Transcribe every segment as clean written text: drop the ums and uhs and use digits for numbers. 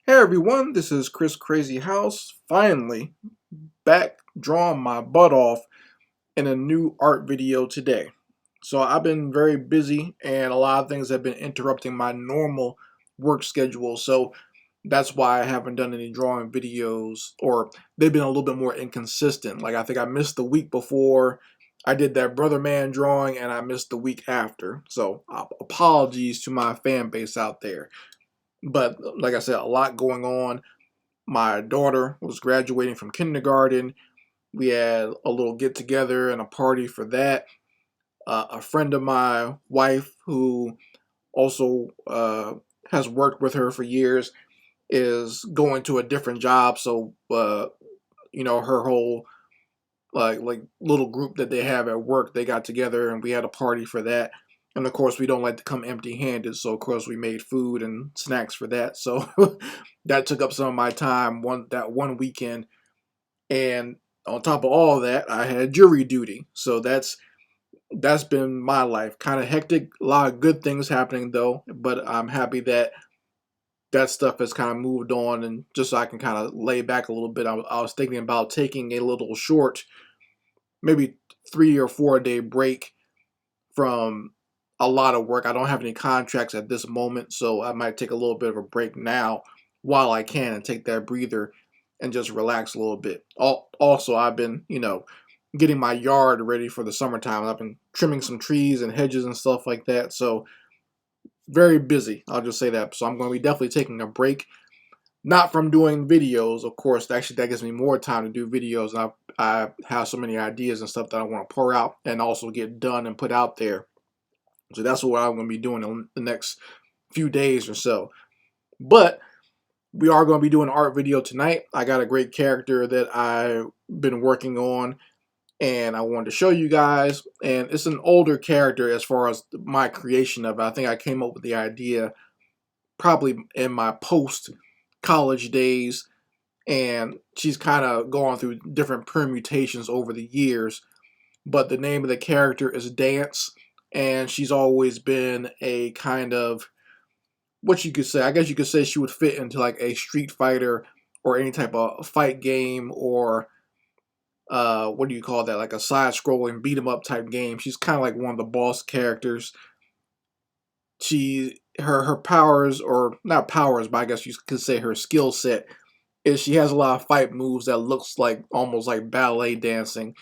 Hey everyone, this is Chris Crazyhouse, finally back drawing my butt off in a new art video today. So I've been very busy and a lot of things have been interrupting my normal work schedule, so that's why I haven't done any drawing videos, or they've been a little bit more inconsistent. Like I think I missed the week before I did that Brother Man drawing and I missed the week after. So apologies to my fan base out there. But like I said, a lot going on. My daughter was graduating from kindergarten. We had a little get together and a party for that. A friend of my wife, who also has worked with her for years, is going to a different job. So, her whole like little group that they have at work, they got together and we had a party for that. And of course, we don't like to come empty-handed, so of course we made food and snacks for that. So that took up some of my time that one weekend. And on top of all of that, I had jury duty. So that's been my life. Kind of hectic. A lot of good things happening though, but I'm happy that that stuff has kind of moved on, and just so I can kind of lay back a little bit, I was thinking about taking a little short, maybe 3 or 4 day break from a lot of work. I don't have any contracts at this moment, so I might take a little bit of a break now while I can and take that breather and just relax a little bit. Also, I've been, getting my yard ready for the summertime. I've been trimming some trees and hedges and stuff like that, so very busy. I'll just say that. So I'm going to be definitely taking a break. Not from doing videos, of course. Actually, that gives me more time to do videos. I have so many ideas and stuff that I want to pour out and also get done and put out there. So that's what I'm going to be doing in the next few days or so. But we are going to be doing an art video tonight. I got a great character that I've been working on, and I wanted to show you guys. And it's an older character as far as my creation of it. I think I came up with the idea probably in my post-college days, and she's kind of gone through different permutations over the years. But the name of the character is Danz, and she's always been a kind of, what you could say, I guess you could say she would fit into like a Street Fighter or any type of fight game, or what do you call that, like a side-scrolling beat 'em up type game. She's kind of like one of the boss characters. Her powers, or not powers, but I guess you could say her skill set, is she has a lot of fight moves that looks like almost like ballet dancing.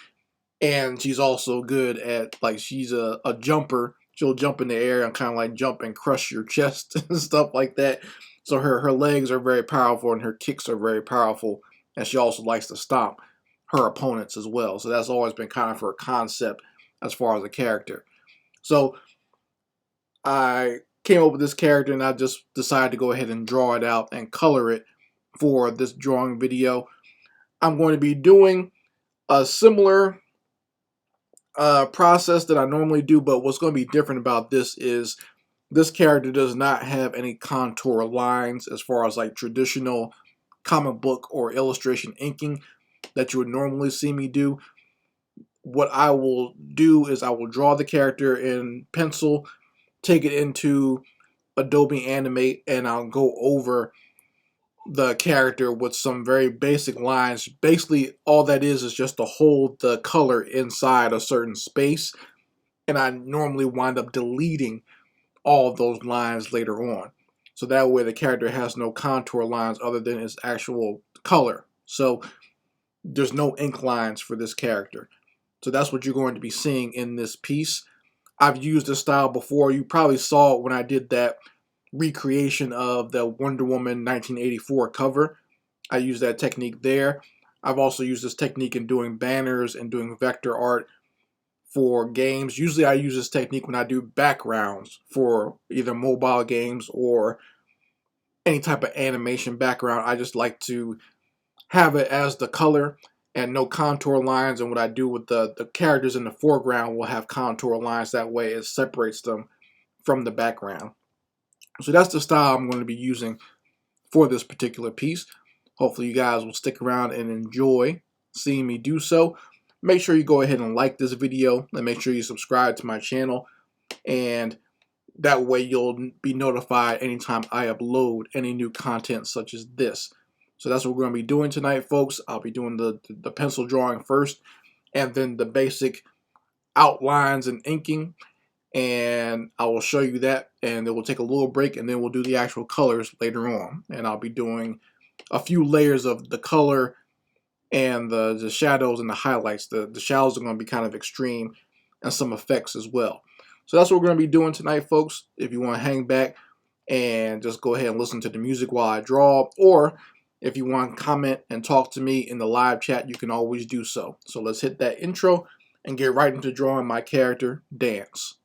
And she's also good at, like, she's a jumper. She'll jump in the air and kind of like jump and crush your chest and stuff like that. So her legs are very powerful and her kicks are very powerful. And she also likes to stomp her opponents as well. So that's always been kind of her concept as far as a character. So I came up with this character and I just decided to go ahead and draw it out and color it for this drawing video. I'm going to be doing a similar process that I normally do, but what's going to be different about this is this character does not have any contour lines as far as like traditional comic book or illustration inking that you would normally see me do. What I will do is I will draw the character in pencil, take it into Adobe Animate, and I'll go over the character with some very basic lines. Basically, all that is just to hold the color inside a certain space, and I normally wind up deleting all of those lines later on. So that way the character has no contour lines other than its actual color. So there's no ink lines for this character. So that's what you're going to be seeing in this piece. I've used this style before. You probably saw it when I did that recreation of the Wonder Woman 1984 cover. I used that technique there. I've also used this technique in doing banners and doing vector art for games. Usually I use this technique when I do backgrounds for either mobile games or any type of animation background. I just like to have it as the color and no contour lines, and what I do with the characters in the foreground will have contour lines. That way it separates them from the background. So that's the style I'm going to be using for this particular piece. Hopefully you guys will stick around and enjoy seeing me do so. Make sure you go ahead and like this video, and make sure you subscribe to my channel. And That way you'll be notified anytime I upload any new content such as this. So that's what we're going to be doing tonight, folks. I'll be doing the pencil drawing first, and then the basic outlines and inking, and I will show you that, and then we'll take a little break, and then we'll do the actual colors later on. And I'll be doing a few layers of the color and the shadows and the highlights. The shadows are going to be kind of extreme, and some effects as well. So that's what we're going to be doing tonight, folks. If you want to hang back and just go ahead and listen to the music while I draw, or if you want to comment and talk to me in the live chat, you can always do so. So let's hit that intro and get right into drawing my character, Danz.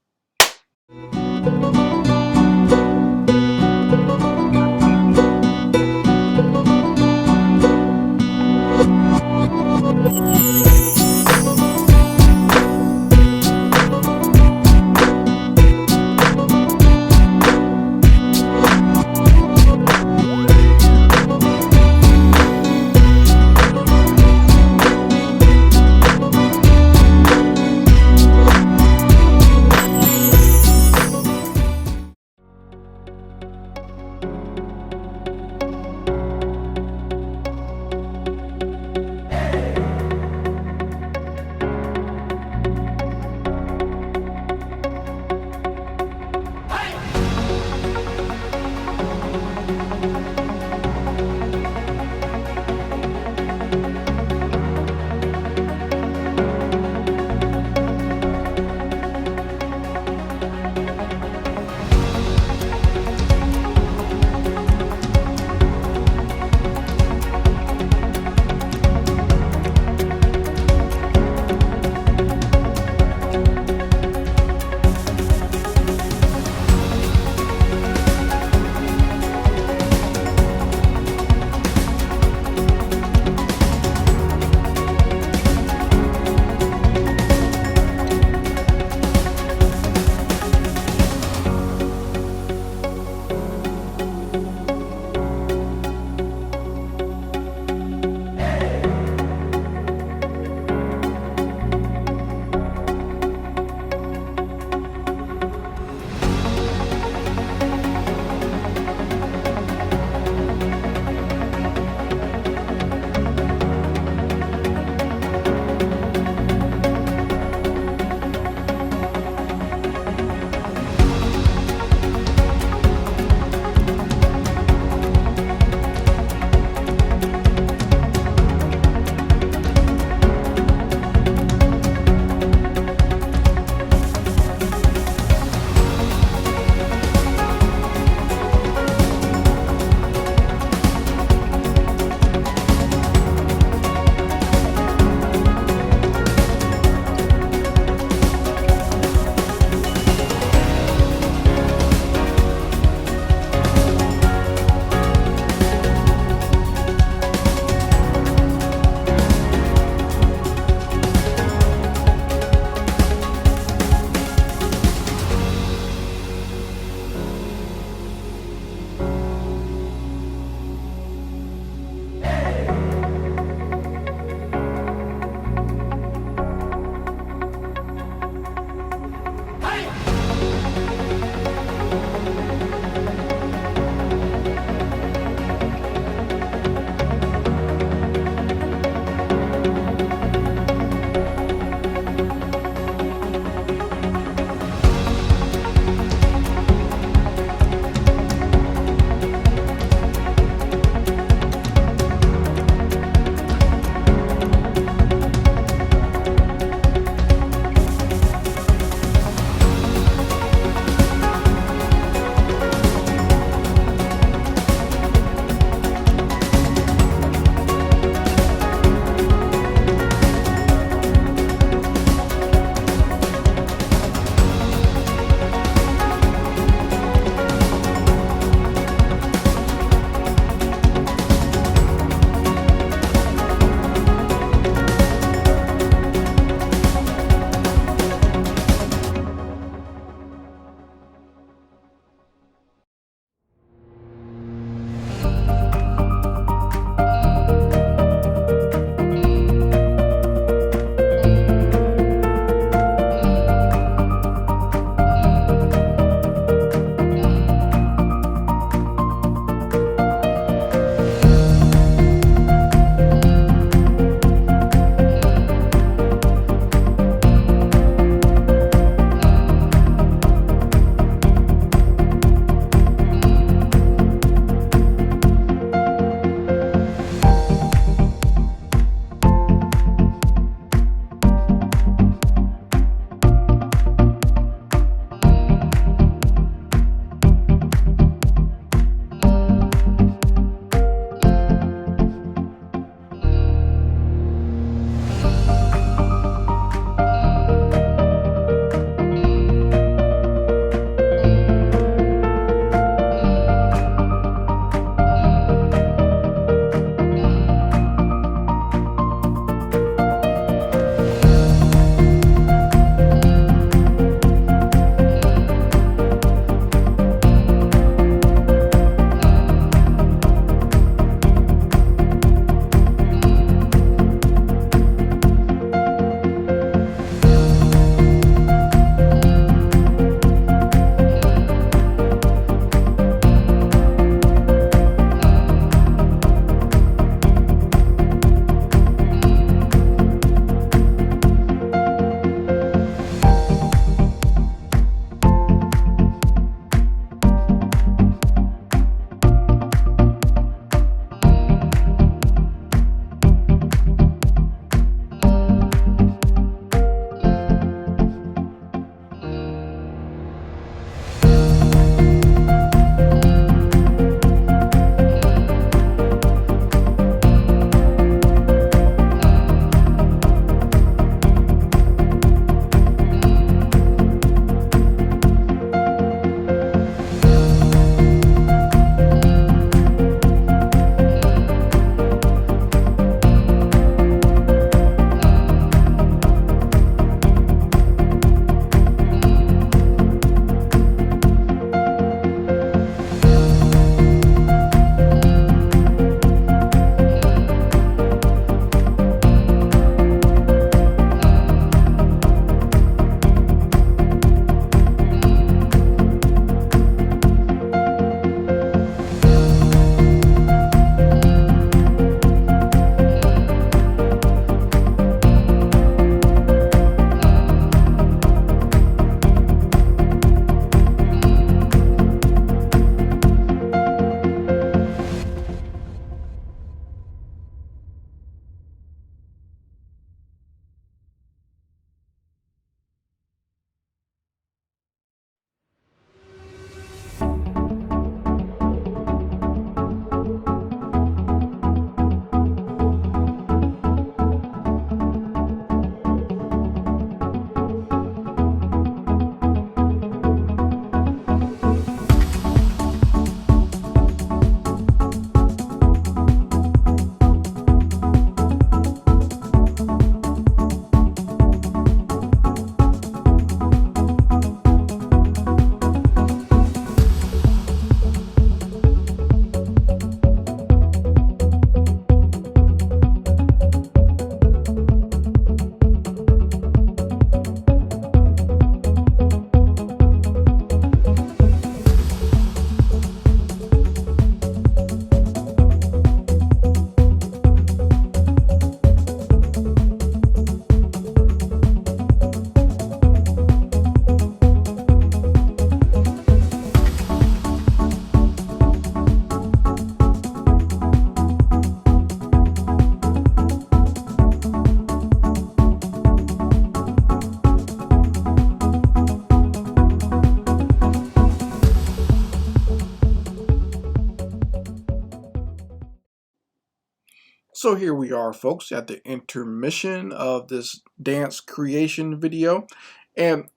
So here we are, folks, at the intermission of this dance creation video. And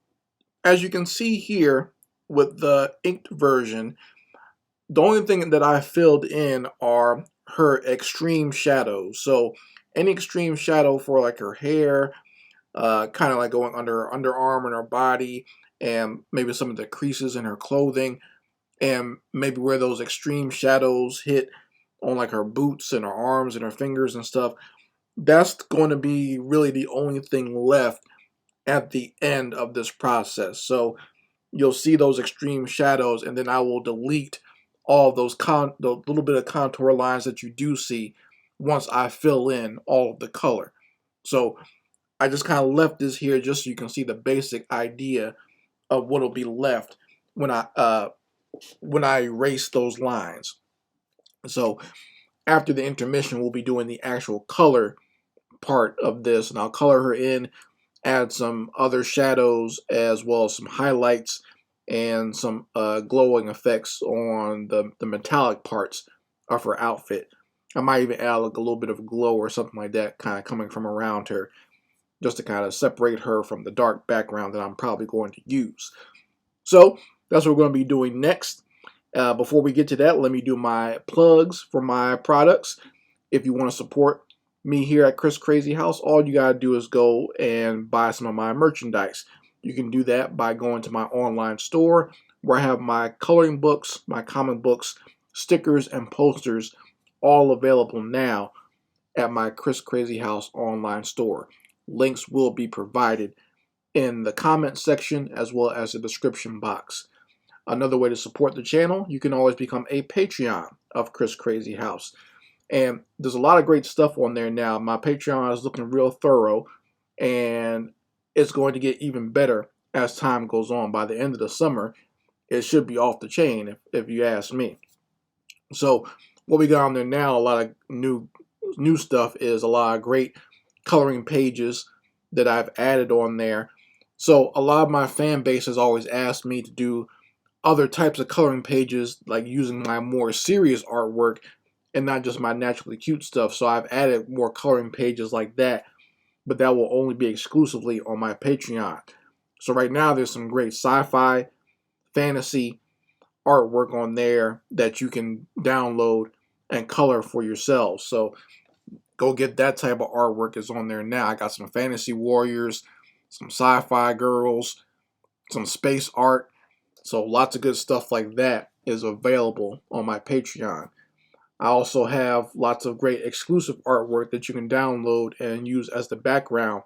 as you can see here with the inked version, the only thing that I filled in are her extreme shadows. So any extreme shadow for like her hair, kind of like going under her underarm and her body, and maybe some of the creases in her clothing, and maybe where those extreme shadows hit on like her boots and her arms and her fingers and stuff. That's going to be really the only thing left at the end of this process. So you'll see those extreme shadows, and then I will delete all of those the little bit of contour lines that you do see once I fill in all of the color. So I just kind of left this here just so you can see the basic idea of what'll be left when I erase those lines. So after the intermission, we'll be doing the actual color part of this, and I'll color her in, add some other shadows as well as some highlights and some glowing effects on the metallic parts of her outfit. I might even add like a little bit of glow or something like that kind of coming from around her, just to kind of separate her from the dark background that I'm probably going to use. So that's what we're going to be doing next. Before we get to that, let me do my plugs for my products. If you want to support me here at Crazyhouse, all you gotta do is go and buy some of my merchandise. You can do that by going to my online store, where I have my coloring books, my comic books, stickers, and posters all available now at my Crazyhouse online store. Links will be provided in the comment section as well as the description box. Another way to support the channel, you can always become a Patreon of Crazyhouse. And there's a lot of great stuff on there now. My Patreon is looking real thorough, and it's going to get even better as time goes on. By the end of the summer, it should be off the chain, if you ask me. So what we got on there now, a lot of new stuff, is a lot of great coloring pages that I've added on there. So a lot of my fan base has always asked me to do other types of coloring pages, like using my more serious artwork and not just my naturally cute stuff. So I've added more coloring pages like that, but that will only be exclusively on my Patreon. So right now there's some great sci-fi, fantasy artwork on there that you can download and color for yourselves. So go get that type of artwork is on there now. I got some fantasy warriors, some sci-fi girls, some space art. So lots of good stuff like that is available on my Patreon. I also have lots of great exclusive artwork that you can download and use as the background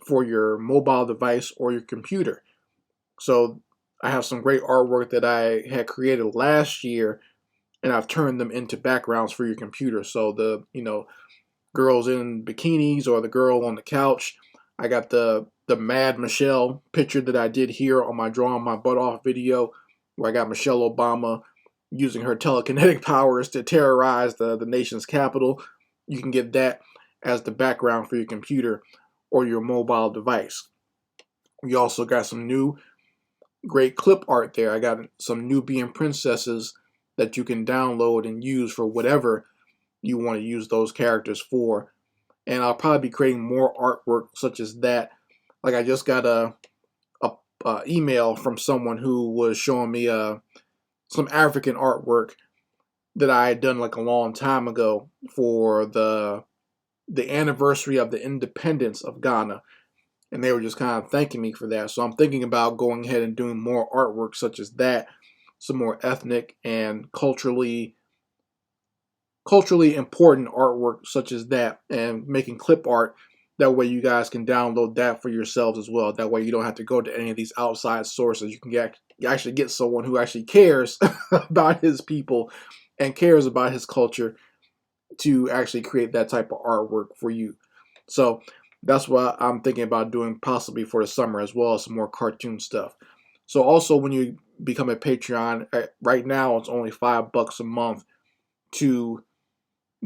for your mobile device or your computer. So I have some great artwork that I had created last year, and I've turned them into backgrounds for your computer. So the, girls in bikinis or the girl on the couch. I got the Mad Michelle picture that I did here on my Drawing My Butt Off video, where I got Michelle Obama using her telekinetic powers to terrorize the nation's capital. You can get that as the background for your computer or your mobile device. We also got some new great clip art there. I got some Nubian princesses that you can download and use for whatever you want to use those characters for. And I'll probably be creating more artwork such as that. Like I just got a email from someone who was showing me some African artwork that I had done like a long time ago for the anniversary of the independence of Ghana, and they were just kind of thanking me for that. So I'm thinking about going ahead and doing more artwork such as that, some more ethnic and culturally important artwork such as that, and making clip art. That way you guys can download that for yourselves as well. That way you don't have to go to any of these outside sources. You can actually get someone who actually cares about his people and cares about his culture to actually create that type of artwork for you. So that's what I'm thinking about doing possibly for the summer, as well as some more cartoon stuff. So also, when you become a Patreon, right now it's only $5 a month to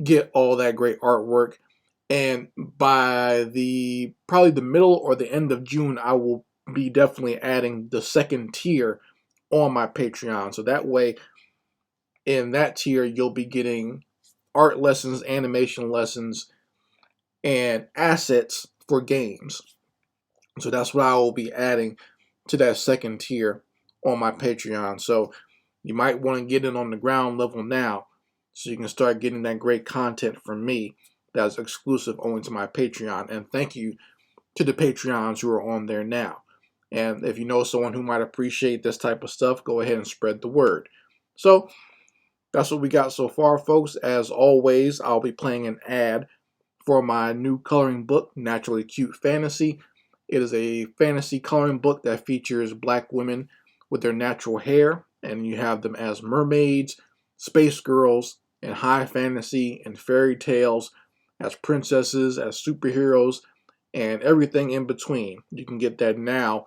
get all that great artwork. And by probably the middle or the end of June, I will be definitely adding the second tier on my Patreon. So that way, in that tier, you'll be getting art lessons, animation lessons, and assets for games. So that's what I will be adding to that second tier on my Patreon. So you might want to get in on the ground level now so you can start getting that great content from me that's exclusive only to my Patreon. And thank you to the Patreons who are on there now. And if you know someone who might appreciate this type of stuff, go ahead and spread the word. So that's what we got so far, folks. As always, I'll be playing an ad for my new coloring book, Naturally Cute Fantasy. It is a fantasy coloring book that features black women with their natural hair, and you have them as mermaids, space girls, and high fantasy and fairy tales, as princesses, as superheroes, and everything in between. You can get that now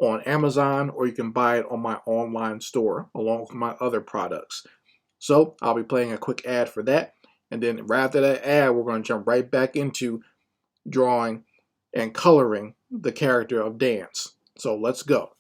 on Amazon, or you can buy it on my online store along with my other products. So I'll be playing a quick ad for that, and then right after that ad, we're going to jump right back into drawing and coloring the character of Danz. So let's go.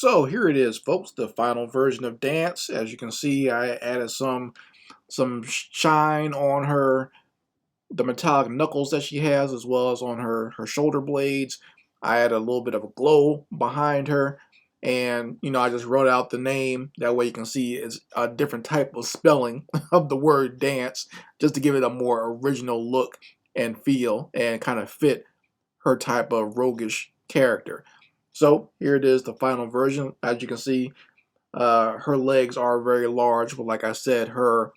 So here it is, folks, the final version of Danz. As you can see, I added some shine on her, the metallic knuckles that she has, as well as on her shoulder blades. I added a little bit of a glow behind her, and I just wrote out the name. That way you can see it's a different type of spelling of the word dance, just to give it a more original look and feel, and kind of fit her type of roguish character. So here it is, the final version. As you can see, her legs are very large, but like I said, her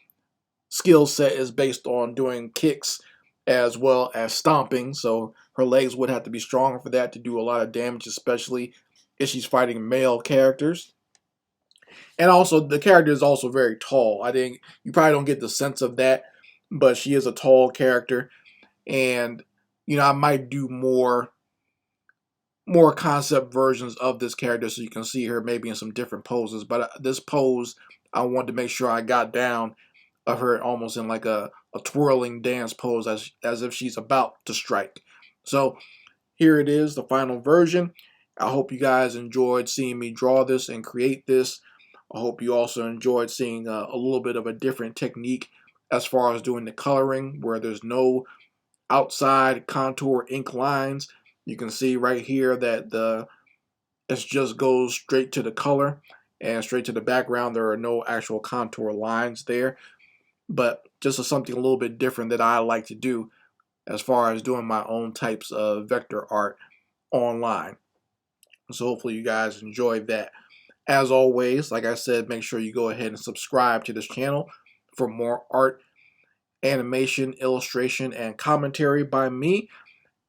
skill set is based on doing kicks as well as stomping, so her legs would have to be stronger for that to do a lot of damage, especially if she's fighting male characters. And also, the character is also very tall. I think you probably don't get the sense of that, but she is a tall character, and I might do more concept versions of this character so you can see her maybe in some different poses. But this pose, I wanted to make sure I got down of her almost in like a twirling dance pose, as if she's about to strike. So here it is, the final version. I hope you guys enjoyed seeing me draw this and create this. I hope you also enjoyed seeing a little bit of a different technique as far as doing the coloring, where there's no outside contour ink lines. You can see right here that it just goes straight to the color and straight to the background. There are no actual contour lines there, but just something a little bit different that I like to do as far as doing my own types of vector art online. So hopefully you guys enjoyed that. As always, like I said, make sure you go ahead and subscribe to this channel for more art, animation, illustration, and commentary by me.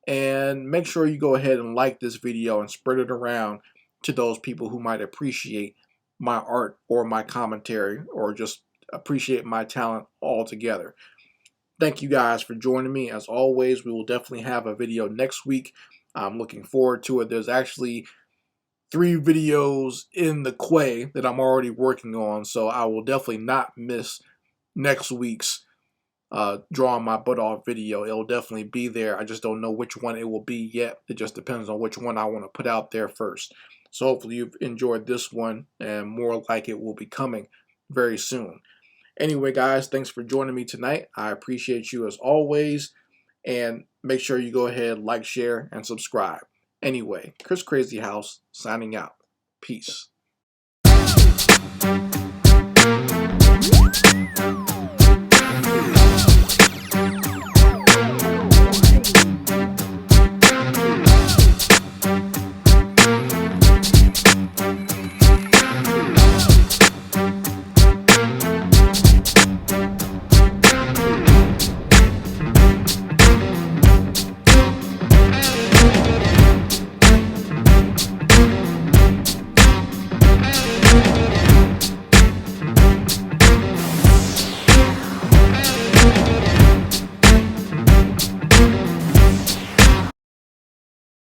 And make sure you go ahead and like this video and spread it around to those people who might appreciate my art or my commentary, or just appreciate my talent altogether. Thank you guys for joining me. As always, we will definitely have a video next week. I'm looking forward to it. There's actually 3 videos in the queue that I'm already working on, so I will definitely not miss next week's drawing my butt off video. It'll definitely be there. I just don't know which one it will be yet. It just depends on which one I want to put out there first. So hopefully you've enjoyed this one, and more like it will be coming very soon. Anyway, guys, thanks for joining me tonight. I appreciate you as always, and make sure you go ahead, like, share, and subscribe. Anyway, Chris Crazyhouse signing out. Peace.